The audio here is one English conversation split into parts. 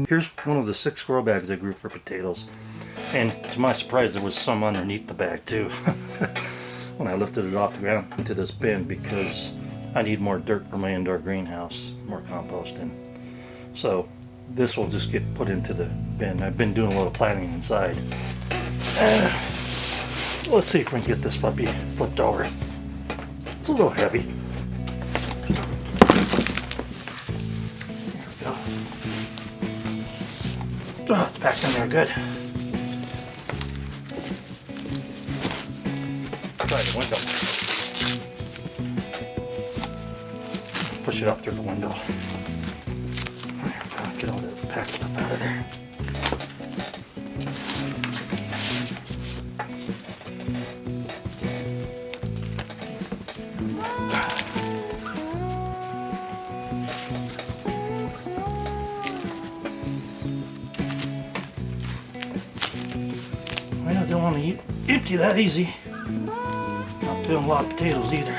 Here's one of the 6 grow bags I grew for potatoes. And to my surprise, there was some underneath the bag too. When I lifted it off the ground into this bin, because I need more dirt for my indoor greenhouse, more composting. So this will just get put into the bin. I've been doing a little planting inside. Let's see if we can get this puppy flipped over. It's a little heavy. There we go. Oh, it's packed in there good. Try the window. Push it up through the window. There we go. Get all that packed stuff out of there. Well, I don't want to empty that easy. Not feeling a lot of potatoes either.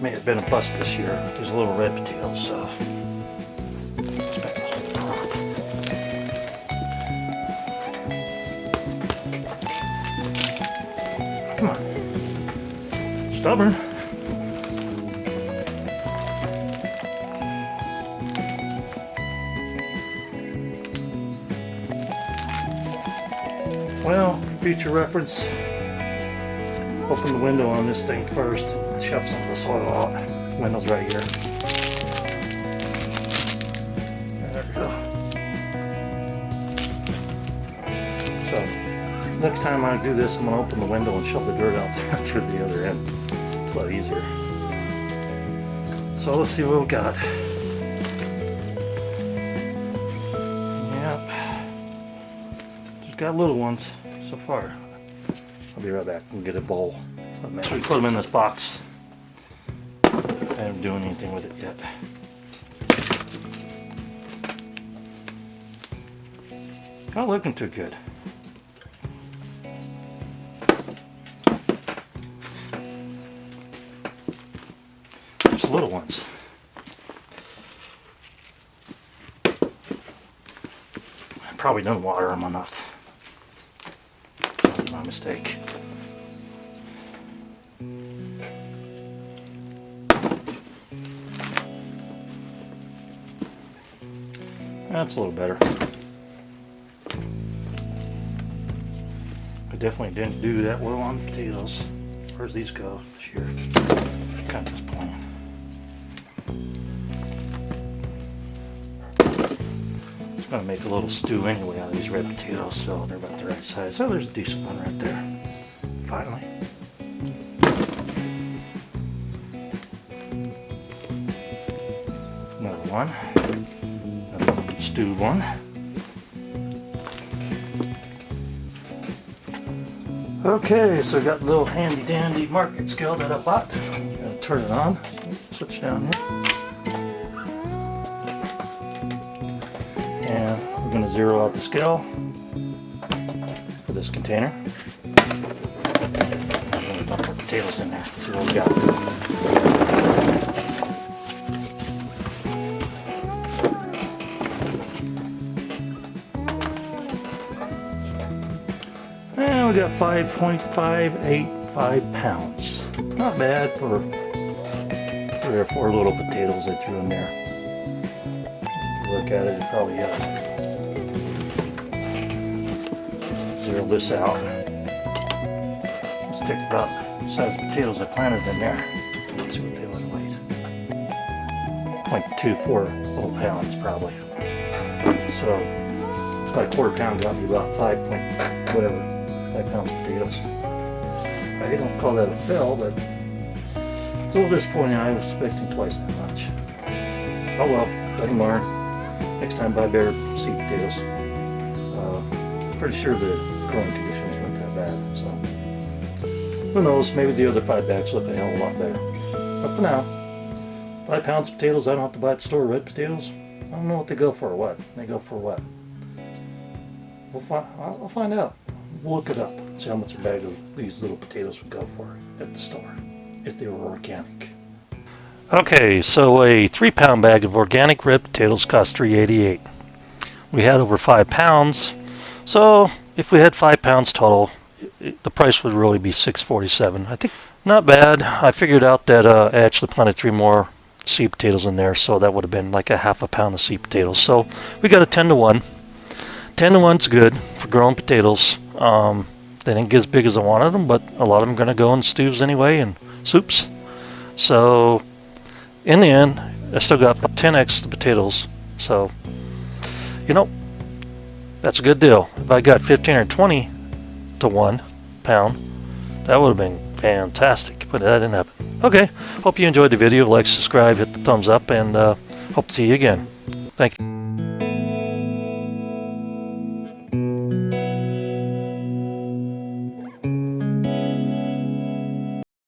May have been a bust this year. There's a little red potatoes, so. Come on. Stubborn. Well, for future reference, open the window on this thing first and shove some of the soil out. Window's right here. There we go. So, next time I do this, I'm going to open the window and shove the dirt out through the other end. It's a lot easier. So let's see what we got. Yep. Just got little ones so far. I'll be right back and get a bowl. We put them in this box. I haven't doing anything with it yet. Not looking too good. There's little ones. I probably didn't water them enough. My mistake. That's a little better. I definitely didn't do that well on potatoes as far as these go this year. Kind of disappointing. I'm going to make a little stew anyway out of these red potatoes, so they're about the right size. Oh, there's a decent one right there. Finally. Another one. Another stewed one. Okay, so I got the little handy dandy market scale that I bought. I'm going to turn it on. Switch down here. And we're going to zero out the scale for this container. I'm going to dump our potatoes in there. See what we got. And we got 5.585 pounds. Not bad for 3 or 4 little potatoes I threw in there. Look at it, probably zero this out. Let's take about the size of potatoes I planted in there. Let's see what they would weigh. 0.24 whole pounds probably. So about a quarter pound got me about 5 pounds of potatoes. I don't call that a fail, but it's a little disappointing. I was expecting twice that much. Oh well, better learn. Next time buy better seed potatoes. Pretty sure the growing conditions weren't that bad, so who knows, maybe the other 5 bags look a hell of a lot better. But for now, 5 pounds of potatoes I don't have to buy at the store. Red potatoes, I don't know what they go for or what. They go for what? I'll find out. We'll look it up, see how much a bag of these little potatoes would go for at the store. if they were organic. Okay, so a 3-pound bag of organic red potatoes cost $3.88. We had over 5 pounds, so if we had 5 pounds total, the price would really be $6.47. I think not bad. I figured out that I actually planted 3 more seed potatoes in there, so that would have been like a half a pound of seed potatoes. So we got a 10-to-1. 10-to-1's good for growing potatoes. They didn't get as big as I wanted them, but a lot of them are going to go in stews anyway and soups. So in the end, I still got about 10x the potatoes. So, you know, that's a good deal. If I got 15 or 20 to 1 pound, that would have been fantastic, but that didn't happen. Okay, hope you enjoyed the video. Like, subscribe, hit the thumbs up, and hope to see you again. Thank you.